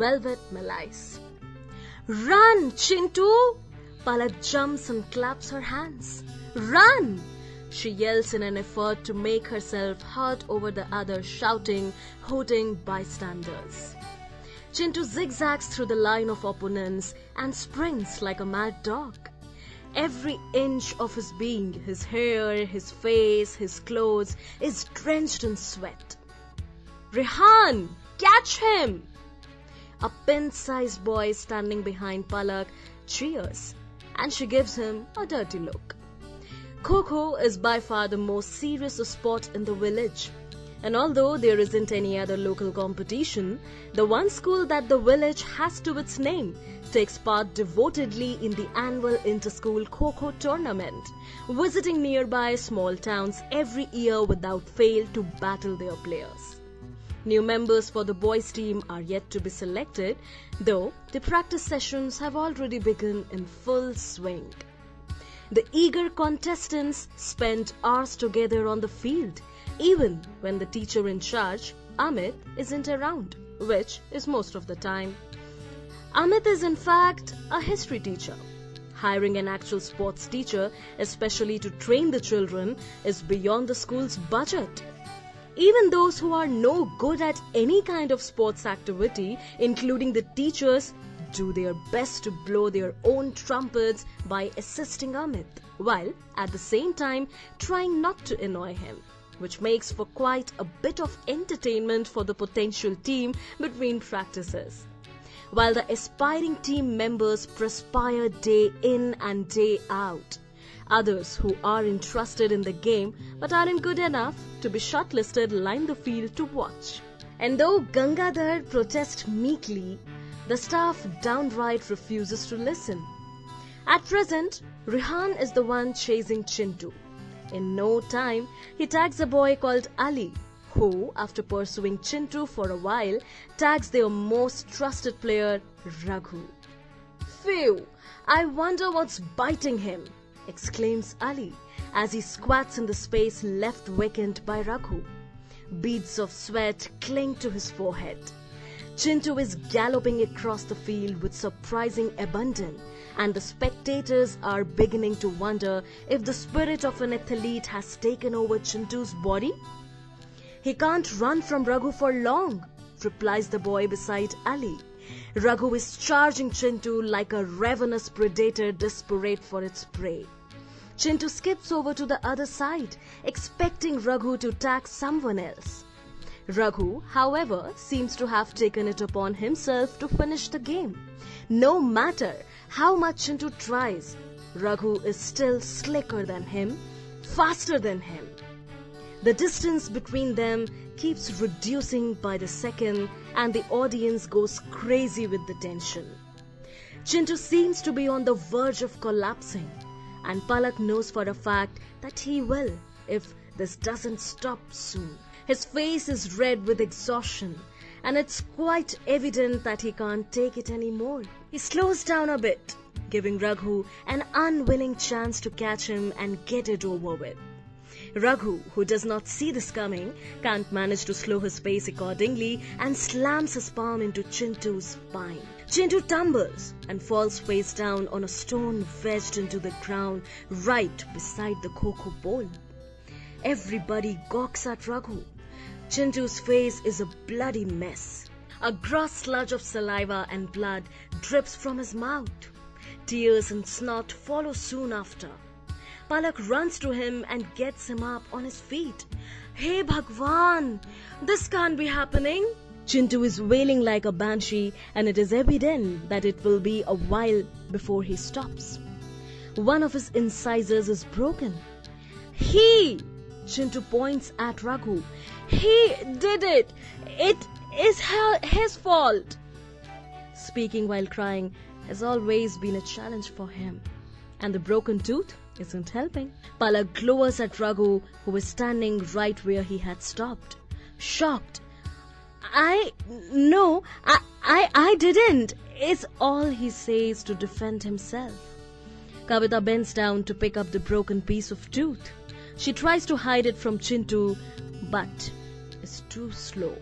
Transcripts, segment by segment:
velvet malice. "Run, Chintu!" Palak jumps and claps her hands. "Run!" she yells in an effort to make herself heard over the other shouting, hooting bystanders. Chintu zigzags through the line of opponents and springs like a mad dog. Every inch of his being, his hair, his face, his clothes, is drenched in sweat. "Rehan, catch him!" A pin-sized boy standing behind Palak cheers, and she gives him a dirty look. Kho-Kho is by far the most serious sport in the village. And although there isn't any other local competition, the one school that the village has to its name takes part devotedly in the annual inter-school Kho-Kho tournament, visiting nearby small towns every year without fail to battle their players. New members for the boys' team are yet to be selected, though the practice sessions have already begun in full swing. The eager contestants spend hours together on the field, even when the teacher in charge, Amit, isn't around, which is most of the time. Amit is in fact a history teacher. Hiring an actual sports teacher, especially to train the children, is beyond the school's budget. Even those who are no good at any kind of sports activity, including the teachers, do their best to blow their own trumpets by assisting Amit, while at the same time trying not to annoy him, which makes for quite a bit of entertainment for the potential team between practices. While the aspiring team members perspire day in and day out, others who are interested in the game but aren't good enough to be shortlisted line the field to watch. And though Gangadhar protests meekly, the staff downright refuses to listen. At present, Rehan is the one chasing Chintu. In no time, he tags a boy called Ali, who, after pursuing Chintu for a while, tags their most trusted player, Raghu. "Phew! I wonder what's biting him," exclaims Ali as he squats in the space left vacant by Raghu. Beads of sweat cling to his forehead. Chintu is galloping across the field with surprising abandon, and the spectators are beginning to wonder if the spirit of an athlete has taken over Chintu's body. "He can't run from Raghu for long," replies the boy beside Ali. Raghu is charging Chintu like a ravenous predator desperate for its prey. Chintu skips over to the other side, expecting Raghu to tag someone else. Raghu, however, seems to have taken it upon himself to finish the game. No matter how much Chintu tries, Raghu is still slicker than him, faster than him. The distance between them keeps reducing by the second, and the audience goes crazy with the tension. Chintu seems to be on the verge of collapsing, and Palak knows for a fact that he will if this doesn't stop soon. His face is red with exhaustion, and it's quite evident that he can't take it anymore. He slows down a bit, giving Raghu an unwilling chance to catch him and get it over with. Raghu, who does not see this coming, can't manage to slow his pace accordingly and slams his palm into Chintu's spine. Chintu tumbles and falls face down on a stone wedged into the ground right beside the Kho-Kho bowl. Everybody gawks at Raghu. Chintu's face is a bloody mess. A gross sludge of saliva and blood drips from his mouth. Tears and snot follow soon after. Palak runs to him and gets him up on his feet. "Hey Bhagwan, this can't be happening." Chintu is wailing like a banshee, and it is evident that it will be a while before he stops. One of his incisors is broken. Chintu points at Raghu. "He did it! It is his fault!" Speaking while crying has always been a challenge for him, and the broken tooth isn't helping. Palak glowers at Raghu, who is standing right where he had stopped, shocked. I didn't," is all he says to defend himself. Kavita bends down to pick up the broken piece of tooth. She tries to hide it from Chintu, but is too slow.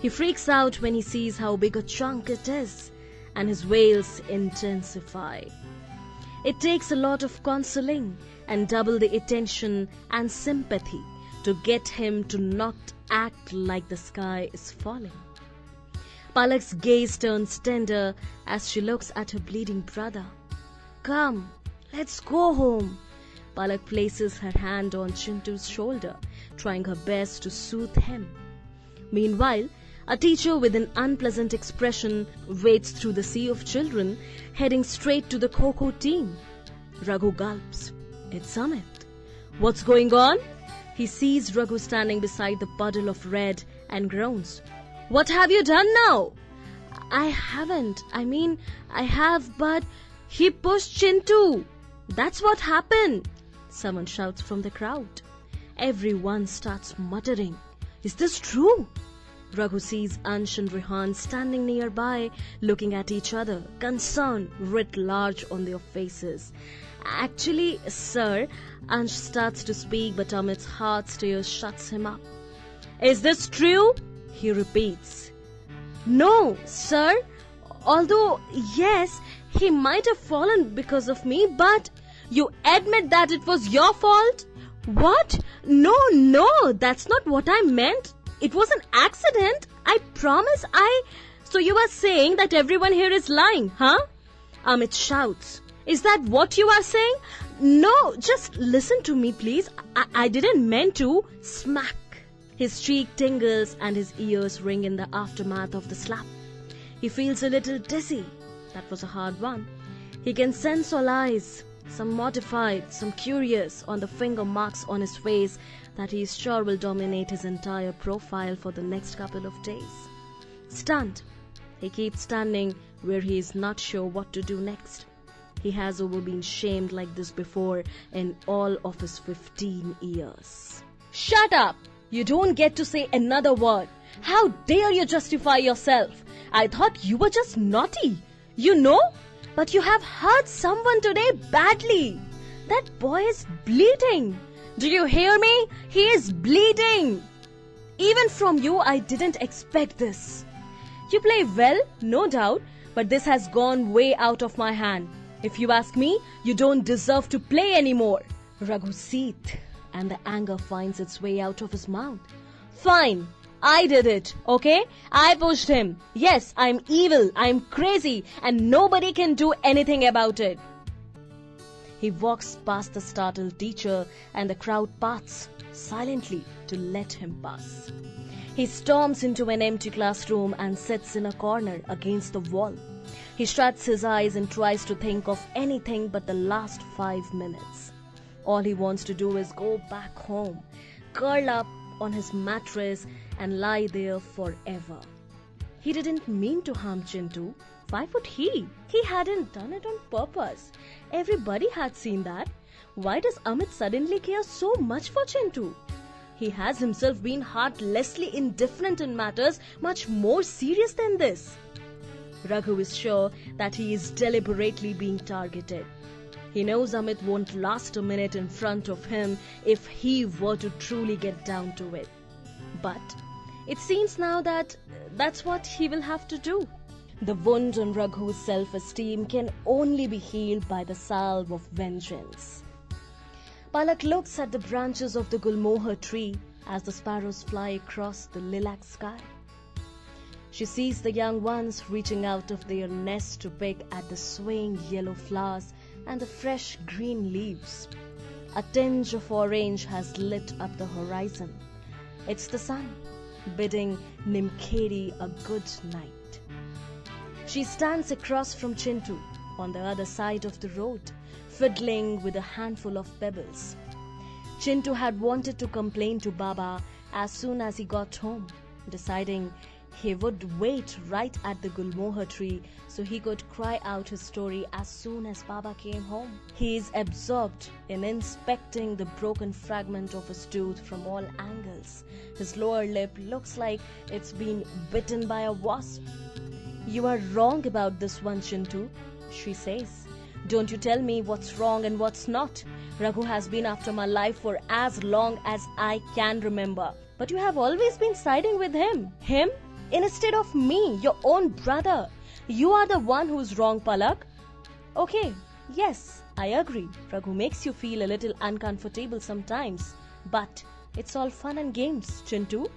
He freaks out when he sees how big a chunk it is, and his wails intensify. It takes a lot of consoling and double the attention and sympathy to get him to not act like the sky is falling. Palak's gaze turns tender as she looks at her bleeding brother. "Come, let's go home." Palak places her hand on Chintu's shoulder, trying her best to soothe him. Meanwhile, a teacher with an unpleasant expression wades through the sea of children, heading straight to the Kho-Kho team. Raghu gulps. It's Amit. What's going on? He sees Raghu standing beside the puddle of red and groans. What have you done now? I haven't. I have, but he pushed Chintu. That's what happened. Someone shouts from the crowd. Everyone starts muttering. Is this true? Raghu sees Ansh and Rehan standing nearby, looking at each other, concern writ large on their faces. Actually, sir, Ansh starts to speak, but Amit's heart tears shuts him up. Is this true? He repeats. No, sir. Although, yes, he might have fallen because of me, but you admit that it was your fault? What? No, that's not what I meant. It was an accident. I promise So you are saying that everyone here is lying, huh? Amit shouts. Is that what you are saying? No, just listen to me, please. I didn't mean to. Smack. His cheek tingles and his ears ring in the aftermath of the slap. He feels a little dizzy. That was a hard one. He can sense all eyes, some mortified, some curious, on the finger marks on his face that he is sure will dominate his entire profile for the next couple of days. Stunned, he keeps standing where he is not sure what to do next. He has never been shamed like this before in all of his 15 years. Shut up! You don't get to say another word. How dare you justify yourself? I thought you were just naughty. You know? But you have hurt someone today badly. That boy is bleeding. Do you hear me? He is bleeding. Even from you, I didn't expect this. You play well, no doubt, but this has gone way out of my hand. If you ask me, you don't deserve to play anymore. Raghu seethed, and the anger finds its way out of his mouth. Fine, I did it, okay? I pushed him. Yes, I'm evil, I'm crazy, and nobody can do anything about it. He walks past the startled teacher, and the crowd parts silently to let him pass. He storms into an empty classroom and sits in a corner against the wall. He shuts his eyes and tries to think of anything but the last 5 minutes. All he wants to do is go back home, curl up on his mattress and lie there forever. He didn't mean to harm Chintu. Why would he? He hadn't done it on purpose. Everybody had seen that. Why does Amit suddenly care so much for Chintu? He has himself been heartlessly indifferent in matters much more serious than this. Raghu is sure that he is deliberately being targeted. He knows Amit won't last a minute in front of him if he were to truly get down to it. But it seems now that that's what he will have to do. The wound on Raghu's self-esteem can only be healed by the salve of vengeance. Palak looks at the branches of the Gulmohar tree as the sparrows fly across the lilac sky. She sees the young ones reaching out of their nest to pick at the swaying yellow flowers and the fresh green leaves. A tinge of orange has lit up the horizon. It's the sun, bidding Nimkheri a good night. She stands across from Chintu, on the other side of the road, fiddling with a handful of pebbles. Chintu had wanted to complain to Baba as soon as he got home, deciding he would wait right at the Gulmohar tree so he could cry out his story as soon as Baba came home. He is absorbed in inspecting the broken fragment of his tooth from all angles. His lower lip looks like it's been bitten by a wasp. You are wrong about this one, Chintu, she says. Don't you tell me what's wrong and what's not. Raghu has been after my life for as long as I can remember. But you have always been siding with him. Him? Instead of me, your own brother. You are the one who's wrong, Palak. Okay, yes, I agree. Raghu makes you feel a little uncomfortable sometimes. But it's all fun and games, Chintu.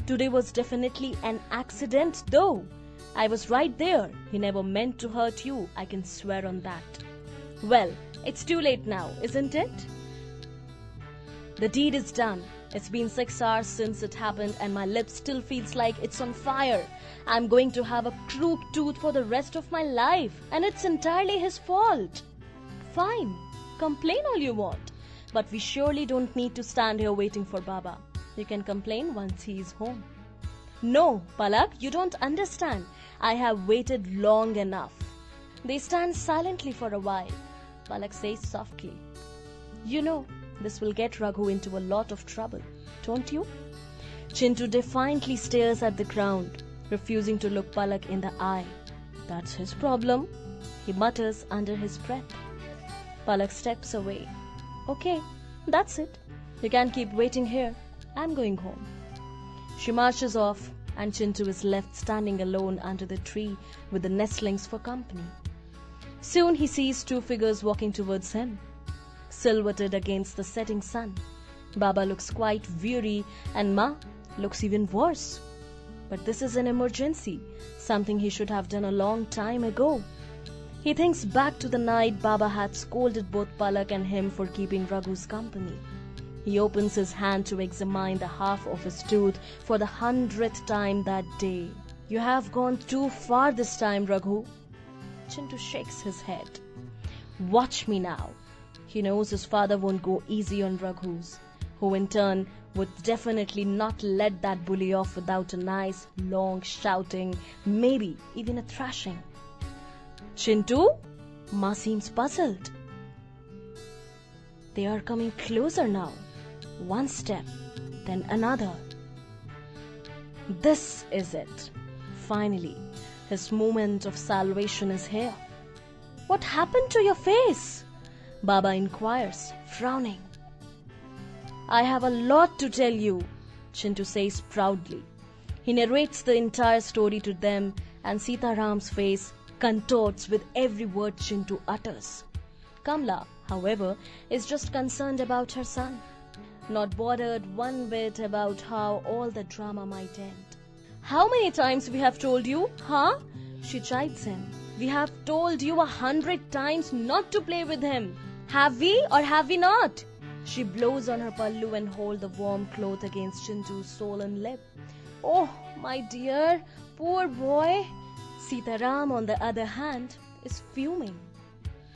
Today was definitely an accident though. I was right there. He never meant to hurt you. I can swear on that. Well, it's too late now, isn't it? The deed is done. It's been 6 hours since it happened and my lip still feels like it's on fire. I'm going to have a crooked tooth for the rest of my life. And it's entirely his fault. Fine. Complain all you want. But we surely don't need to stand here waiting for Baba. You can complain once he is home. No, Palak, you don't understand. I have waited long enough. They stand silently for a while. Palak says softly, you know, this will get Raghu into a lot of trouble, don't you? Chintu defiantly stares at the ground, refusing to look Palak in the eye. That's his problem, he mutters under his breath. Palak steps away. Okay, that's it. You can't keep waiting here. I'm going home. She marches off and Chintu is left standing alone under the tree with the nestlings for company. Soon he sees 2 figures walking towards him, silhouetted against the setting sun. Baba looks quite weary and Ma looks even worse. But this is an emergency, something he should have done a long time ago. He thinks back to the night Baba had scolded both Palak and him for keeping Raghu's company. He opens his hand to examine the half of his tooth for the 100th time that day. You have gone too far this time, Raghu. Chintu shakes his head. Watch me now. He knows his father won't go easy on Raghu's, who in turn would definitely not let that bully off without a nice, long shouting, maybe even a thrashing. Chintu? Ma seems puzzled. They are coming closer now. One step, then another. This is it. Finally, his moment of salvation is here. What happened to your face? Baba inquires, frowning. I have a lot to tell you, Chintu says proudly. He narrates the entire story to them and Sitaram's face contorts with every word Chintu utters. Kamla, however, is just concerned about her son, not bothered one bit about how all the drama might end. How many times we have told you, huh? She chides him. We have told you 100 times not to play with him. Have we or have we not? She blows on her pallu and holds the warm cloth against Chintu's swollen lip. Oh, my dear, poor boy. Sitaram, on the other hand, is fuming.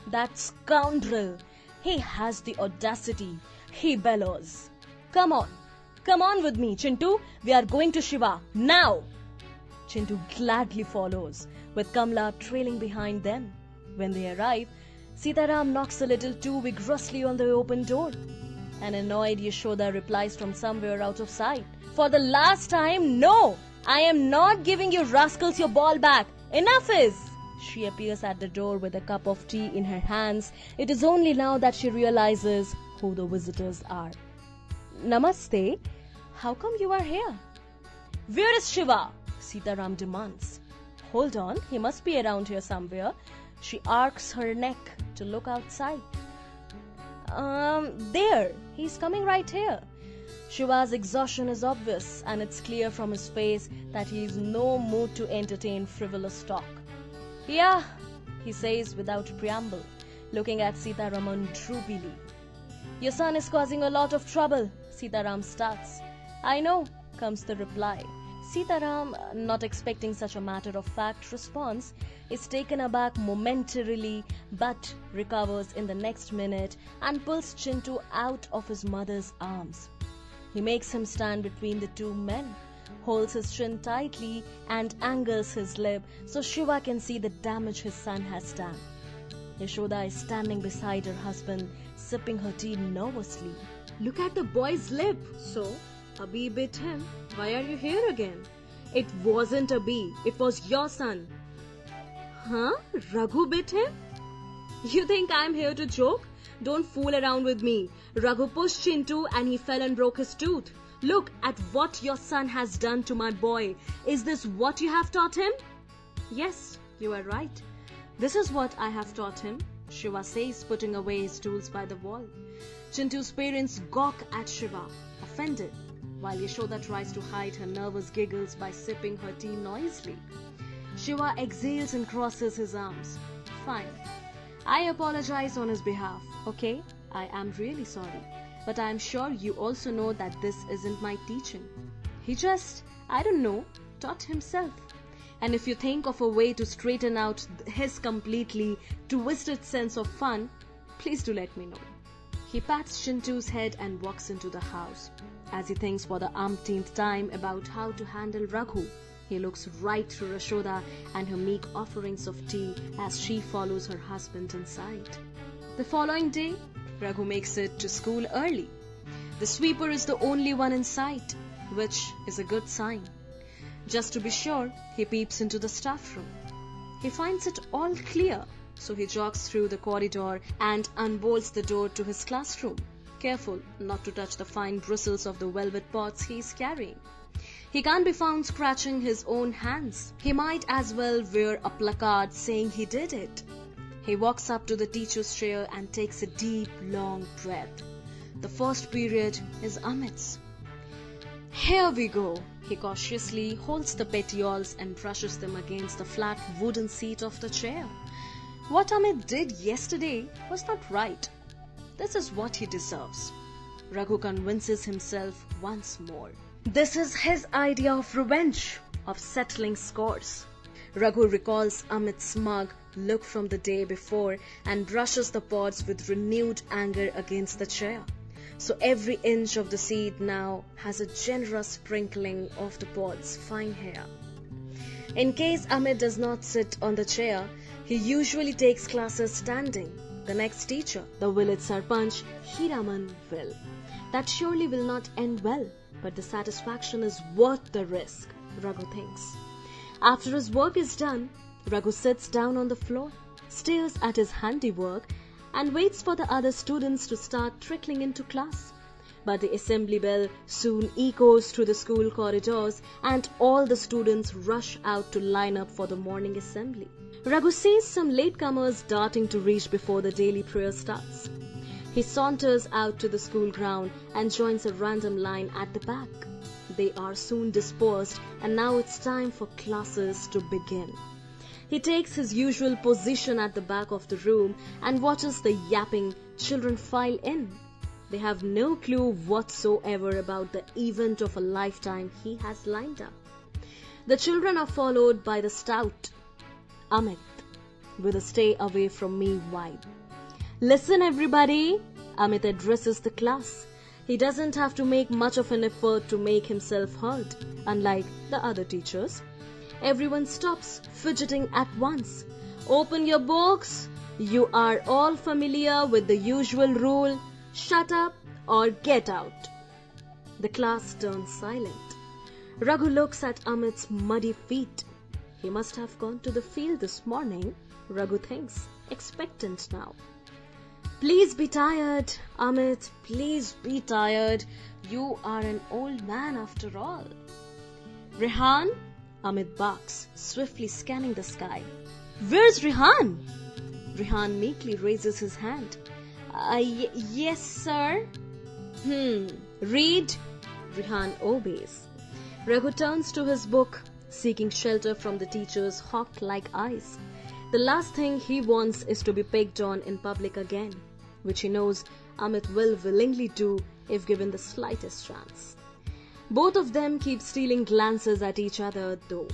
That scoundrel, he has the audacity. He bellows. Come on with me, Chintu. We are going to Shiva, now. Chintu gladly follows, with Kamla trailing behind them. When they arrive, Sitaram knocks a little too vigorously on the open door. An annoyed Yashoda replies from somewhere out of sight. For the last time, no! I am not giving you rascals your ball back. Enough is! She appears at the door with a cup of tea in her hands. It is only now that she realizes who the visitors are. Namaste. How come you are here? Where is Shiva? Sitaram demands. Hold on, he must be around here somewhere. She arcs her neck to look outside. There. He's coming right here. Shiva's exhaustion is obvious and it's clear from his face that he is in no mood to entertain frivolous talk. Yeah, he says without preamble, looking at Sitaraman droopily. Your son is causing a lot of trouble, Sitaram starts. I know, comes the reply. Sitaram, not expecting such a matter-of-fact response, is taken aback momentarily but recovers in the next minute and pulls Chintu out of his mother's arms. He makes him stand between the two men, holds his chin tightly and angles his lip so Shiva can see the damage his son has done. Yashoda is standing beside her husband, sipping her tea nervously. Look at the boy's lip. So, Abhi bit him. Why are you here again? It wasn't Abhi. It was your son. Huh? Raghu bit him? You think I'm here to joke? Don't fool around with me. Raghu pushed Chintu and he fell and broke his tooth. Look at what your son has done to my boy. Is this what you have taught him? Yes, you are right. This is what I have taught him, Shiva says, putting away his tools by the wall. Chintu's parents gawk at Shiva, offended, while Yashoda tries to hide her nervous giggles by sipping her tea noisily. Shiva exhales and crosses his arms. Fine. I apologize on his behalf, okay? I am really sorry. But I am sure you also know that this isn't my teaching. He just, I don't know, taught himself. And if you think of a way to straighten out his completely twisted sense of fun, please do let me know. He pats Chintu's head and walks into the house. As he thinks for the umpteenth time about how to handle Raghu, he looks right through Yashoda and her meek offerings of tea as she follows her husband inside. The following day, Raghu makes it to school early. The sweeper is the only one in sight, which is a good sign. Just to be sure, he peeps into the staff room. He finds it all clear, so he jogs through the corridor and unbolts the door to his classroom, careful not to touch the fine bristles of the velvet pots he is carrying. He can't be found scratching his own hands. He might as well wear a placard saying he did it. He walks up to the teacher's chair and takes a deep, long breath. The first period is Amit's. Here we go. He cautiously holds the petioles and brushes them against the flat wooden seat of the chair. What Amit did yesterday was not right. This is what he deserves. Raghu convinces himself once more. This is his idea of revenge, of settling scores. Raghu recalls Amit's smug look from the day before and brushes the pods with renewed anger against the chair. So every inch of the seat now has a generous sprinkling of the pod's fine hair. In case Amit does not sit on the chair, he usually takes classes standing. The next teacher, the village sarpanch, Hiraman, will. That surely will not end well, but the satisfaction is worth the risk, Raghu thinks. After his work is done, Raghu sits down on the floor, stares at his handiwork, and waits for the other students to start trickling into class. But the assembly bell soon echoes through the school corridors and all the students rush out to line up for the morning assembly. Raghu sees some latecomers darting to reach before the daily prayer starts. He saunters out to the school ground and joins a random line at the back. They are soon dispersed and now it's time for classes to begin. He takes his usual position at the back of the room and watches the yapping children file in. They have no clue whatsoever about the event of a lifetime he has lined up. The children are followed by the stout Amit with a stay away from me vibe. Listen everybody, Amit addresses the class. He doesn't have to make much of an effort to make himself heard, unlike the other teachers. Everyone stops, fidgeting at once. Open your books. You are all familiar with the usual rule. Shut up or get out. The class turns silent. Raghu looks at Amit's muddy feet. He must have gone to the field this morning, Raghu thinks, expectant now. Please be tired, Amit. Please be tired. You are an old man after all. Rehan? Amit barks, swiftly scanning the sky. Where's Rehan? Rehan meekly raises his hand. Yes, sir. Read. Rehan obeys. Raghu turns to his book, seeking shelter from the teacher's hawk-like eyes. The last thing he wants is to be picked on in public again, which he knows Amit will willingly do if given the slightest chance. Both of them keep stealing glances at each other, though.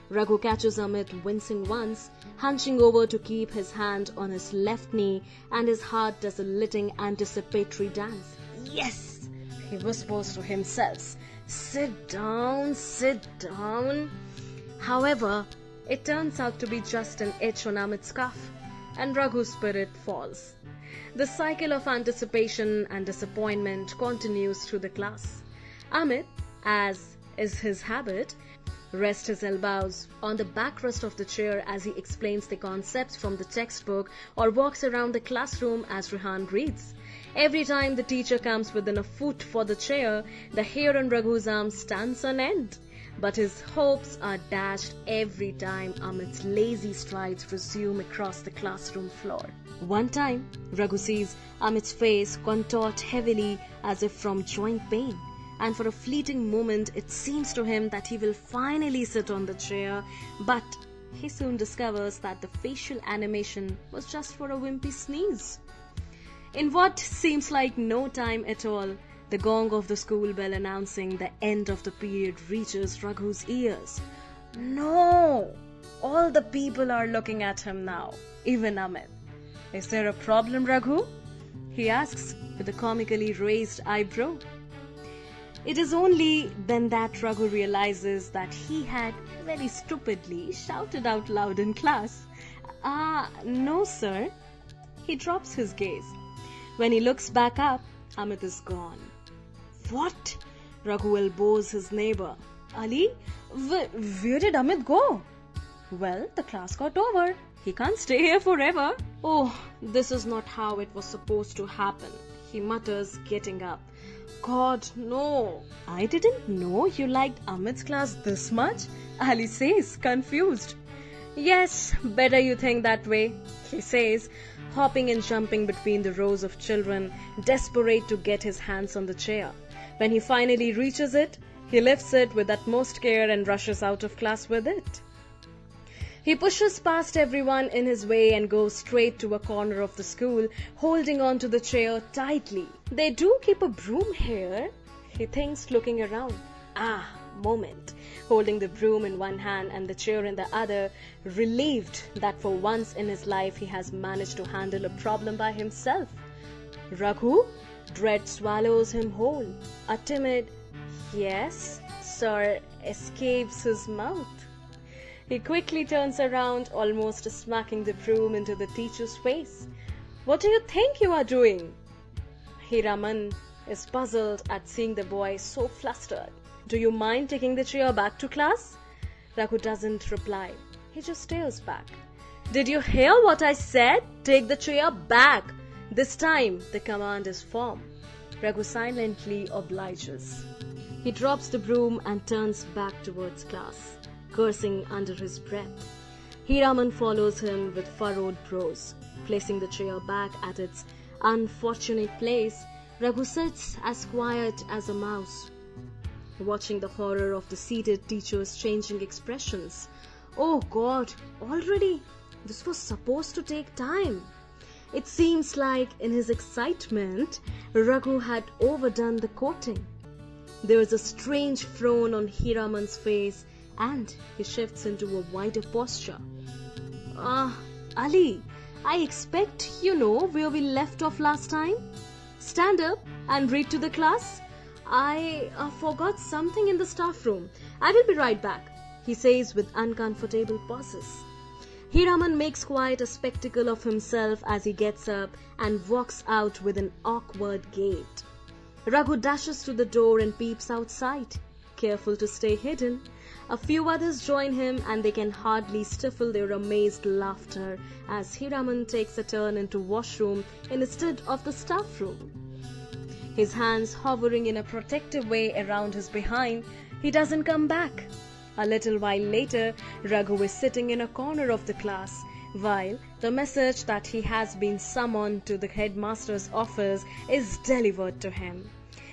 Raghu catches Amit wincing once, hunching over to keep his hand on his left knee, and his heart does a little anticipatory dance. Yes! He whispers to himself. Sit down, sit down. However, it turns out to be just an itch on Amit's cuff, and Raghu's spirit falls. The cycle of anticipation and disappointment continues through the class. Amit, as is his habit, rests his elbows on the backrest of the chair as he explains the concepts from the textbook or walks around the classroom as Rehan reads. Every time the teacher comes within a foot for the chair, the hair on Raghu's arm stands on end. But his hopes are dashed every time Amit's lazy strides resume across the classroom floor. One time, Raghu sees Amit's face contort heavily as if from joint pain, and for a fleeting moment it seems to him that he will finally sit on the chair, but he soon discovers that the facial animation was just for a wimpy sneeze. In what seems like no time at all, the gong of the school bell announcing the end of the period reaches Raghu's ears. No! All the people are looking at him now, even Amit. Is there a problem, Raghu? He asks with a comically raised eyebrow. It is only then that Raghu realizes that he had very stupidly shouted out loud in class, no sir. He drops his gaze. When he looks back up, Amit is gone. What? Raghu elbows his neighbor. Ali, where did Amit go? Well, the class got over. He can't stay here forever. Oh, this is not how it was supposed to happen, he mutters, getting up. God, no. I didn't know you liked Amit's class this much, Ali says, confused. Yes, better you think that way, he says, hopping and jumping between the rows of children, desperate to get his hands on the chair. When he finally reaches it, he lifts it with utmost care and rushes out of class with it. He pushes past everyone in his way and goes straight to a corner of the school, holding on to the chair tightly. They do keep a broom here, he thinks, looking around. Moment. Holding the broom in one hand and the chair in the other, relieved that for once in his life he has managed to handle a problem by himself. Raghu? Dread swallows him whole. A timid, yes, sir, escapes his mouth. He quickly turns around, almost smacking the broom into the teacher's face. What do you think you are doing? Hiraman is puzzled at seeing the boy so flustered. Do you mind taking the chair back to class? Raghu doesn't reply. He just stares back. Did you hear what I said? Take the chair back. This time the command is firm. Raghu silently obliges. He drops the broom and turns back towards class, cursing under his breath. Hiraman follows him with furrowed brows. Placing the chair back at its unfortunate place, Raghu sits as quiet as a mouse, watching the horror of the seated teachers' changing expressions. Oh God, already? This was supposed to take time. It seems like in his excitement, Raghu had overdone the coating. There is a strange frown on Hiraman's face and he shifts into a wider posture. Ali, I expect you know where we left off last time. Stand up and read to the class. I forgot something in the staff room. I will be right back, he says with uncomfortable pauses. Hiraman makes quite a spectacle of himself as he gets up and walks out with an awkward gait. Raghu dashes to the door and peeps outside, careful to stay hidden. A few others join him and they can hardly stifle their amazed laughter as Hiraman takes a turn into washroom instead of the staff room. His hands hovering in a protective way around his behind, he doesn't come back. A little while later, Raghu is sitting in a corner of the class, while the message that he has been summoned to the headmaster's office is delivered to him.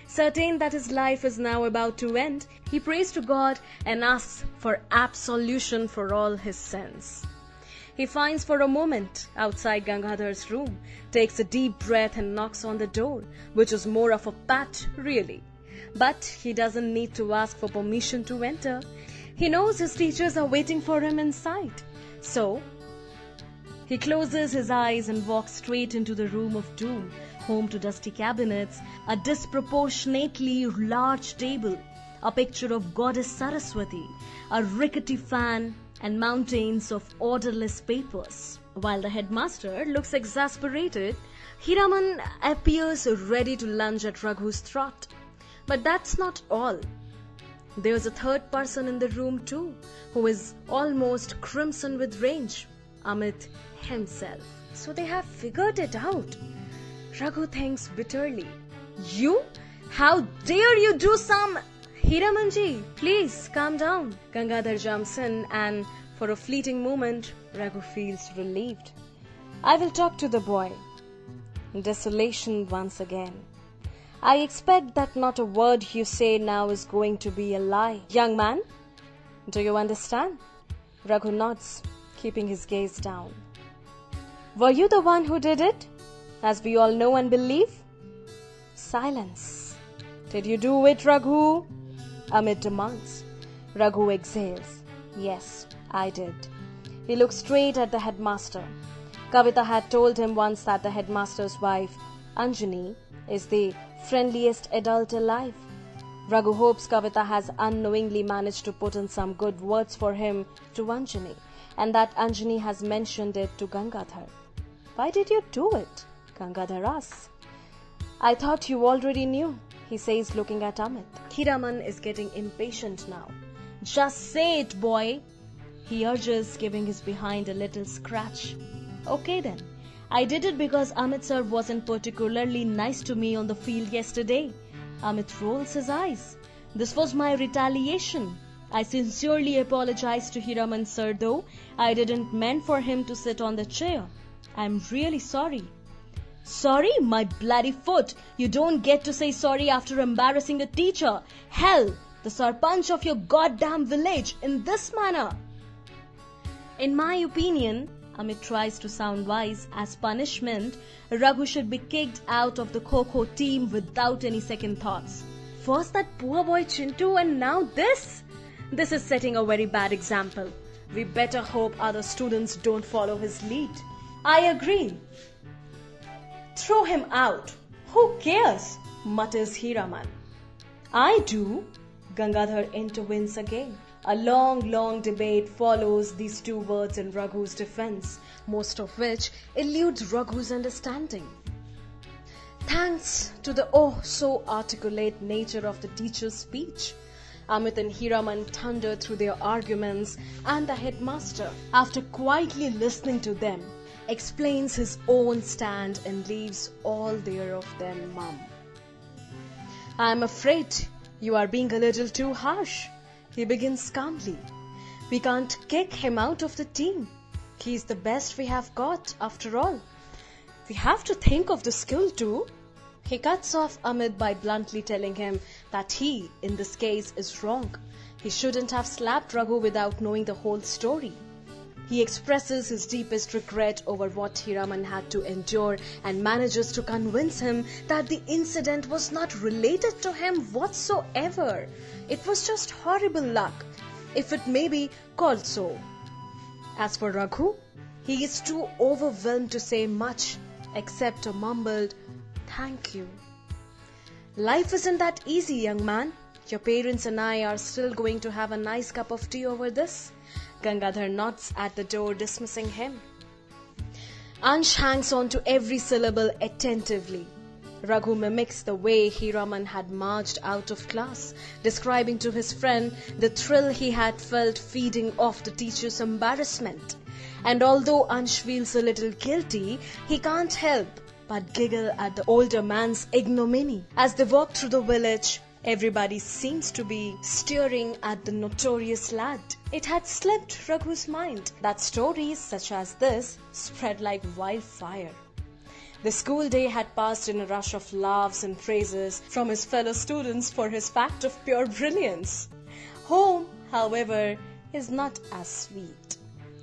Certain that his life is now about to end, he prays to God and asks for absolution for all his sins. He finds for a moment outside Gangadhar's room, takes a deep breath and knocks on the door, which is more of a pat, really. But he doesn't need to ask for permission to enter. He knows his teachers are waiting for him inside. So, he closes his eyes and walks straight into the room of doom, home to dusty cabinets, a disproportionately large table, a picture of Goddess Saraswati, a rickety fan, and mountains of orderless papers. While the headmaster looks exasperated, Hiraman appears ready to lunge at Raghu's throat. But that's not all. There's a third person in the room too, who is almost crimson with rage, Amit himself. So they have figured it out. Raghu thinks bitterly. You? How dare you do some... Hiramanji, please calm down. Gangadhar jumps in and for a fleeting moment, Raghu feels relieved. I will talk to the boy. Desolation once again. I expect that not a word you say now is going to be a lie. Young man, do you understand? Raghu nods, keeping his gaze down. Were you the one who did it, as we all know and believe? Silence. Did you do it, Raghu? Amit demands. Raghu exhales. Yes, I did. He looks straight at the headmaster. Kavita had told him once that the headmaster's wife, Anjani, is the friendliest adult alive. Raghu hopes Kavita has unknowingly managed to put in some good words for him to Anjani, and that Anjani has mentioned it to Gangadhar. Why did you do it? Gangadhar asks. I thought you already knew, he says, looking at Amit. Hiraman is getting impatient now. Just say it, boy, he urges, giving his behind a little scratch. Okay then. I did it because Amit sir wasn't particularly nice to me on the field yesterday. Amit rolls his eyes. This was my retaliation. I sincerely apologize to Hiraman sir though. I didn't mean for him to sit on the chair. I'm really sorry. Sorry, my bloody foot. You don't get to say sorry after embarrassing a teacher. Hell, the sarpanch of your goddamn village in this manner. In my opinion, Amit tries to sound wise. As punishment, Raghu should be kicked out of the Kho-Kho team without any second thoughts. First that poor boy Chintu and now this? This is setting a very bad example. We better hope other students don't follow his lead. I agree. Throw him out. Who cares? Mutters Hiraman. I do. Gangadhar intervenes again. A long debate follows these two words in Raghu's defense, most of which eludes Raghu's understanding. Thanks to the so articulate nature of the teacher's speech, Amit and Hiraman thunder through their arguments, and the headmaster, after quietly listening to them, explains his own stand and leaves all their of them mum. I'm afraid you are being a little too harsh. He begins calmly. We can't kick him out of the team. He's the best we have got, after all. We have to think of the skill too. He cuts off Amit by bluntly telling him that he, in this case, is wrong. He shouldn't have slapped Raghu without knowing the whole story. He expresses his deepest regret over what Hiraman had to endure and manages to convince him that the incident was not related to him whatsoever. It was just horrible luck, if it may be called so. As for Raghu, he is too overwhelmed to say much, except a mumbled, "Thank you." Life isn't that easy, young man. Your parents and I are still going to have a nice cup of tea over this. Gangadhar nods at the door, dismissing him. Ansh hangs on to every syllable attentively. Raghu mimics the way Hiraman had marched out of class, describing to his friend the thrill he had felt feeding off the teacher's embarrassment. And although Ansh feels a little guilty, he can't help but giggle at the older man's ignominy. As they walk through the village, everybody seems to be staring at the notorious lad. It had slipped Raghu's mind that stories such as this spread like wildfire. The school day had passed in a rush of laughs and praises from his fellow students for his fact of pure brilliance. Home, however, is not as sweet.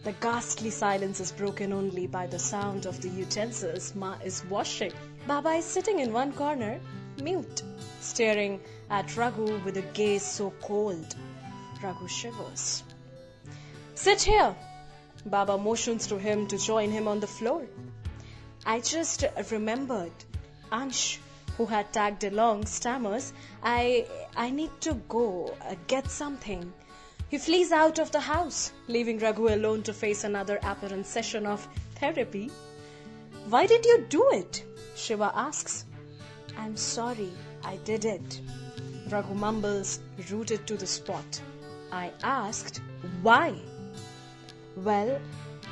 The ghastly silence is broken only by the sound of the utensils Ma is washing. Baba is sitting in one corner, mute, staring at Raghu with a gaze so cold. Raghu shivers. Sit here. Baba motions to him to join him on the floor. I just remembered. Ansh, who had tagged along, stammers, I need to go get something. He flees out of the house, leaving Raghu alone to face another apparent session of therapy. Why did you do it? Shiva asks. I'm sorry, I did it. Raghu mumbles, rooted to the spot. I asked, why? Well,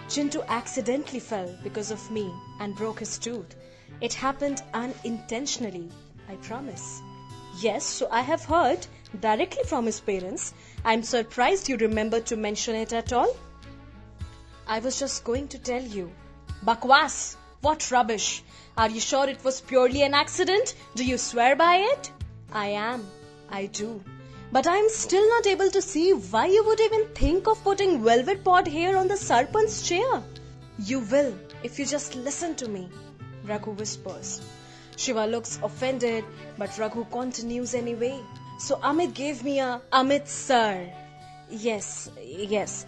Chintu accidentally fell because of me and broke his tooth. It happened unintentionally, I promise. Yes, so I have heard directly from his parents. I'm surprised you remembered to mention it at all. I was just going to tell you. Bakwas! What rubbish! Are you sure it was purely an accident? Do you swear by it? I am. I do. But I am still not able to see why you would even think of putting velvet pod hair on the Sarpanch's chair. You will, if you just listen to me, Raghu whispers. Shiva looks offended, but Raghu continues anyway. So Amit gave me a Amit sir. Yes,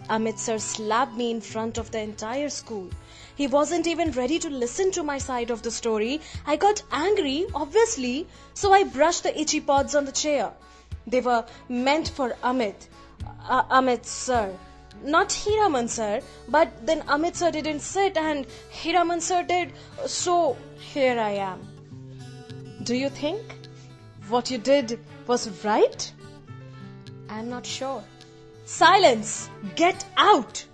Amit sir slapped me in front of the entire school. He wasn't even ready to listen to my side of the story. I got angry, obviously, so I brushed the itchy pods on the chair. They were meant for Amit. Amit sir. Not Hiraman sir, but then Amit sir didn't sit and Hiraman sir did, so here I am. Do you think what you did was right? I'm not sure. Silence! Get out!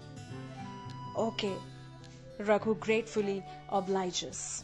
Okay. Raghu gratefully obliges.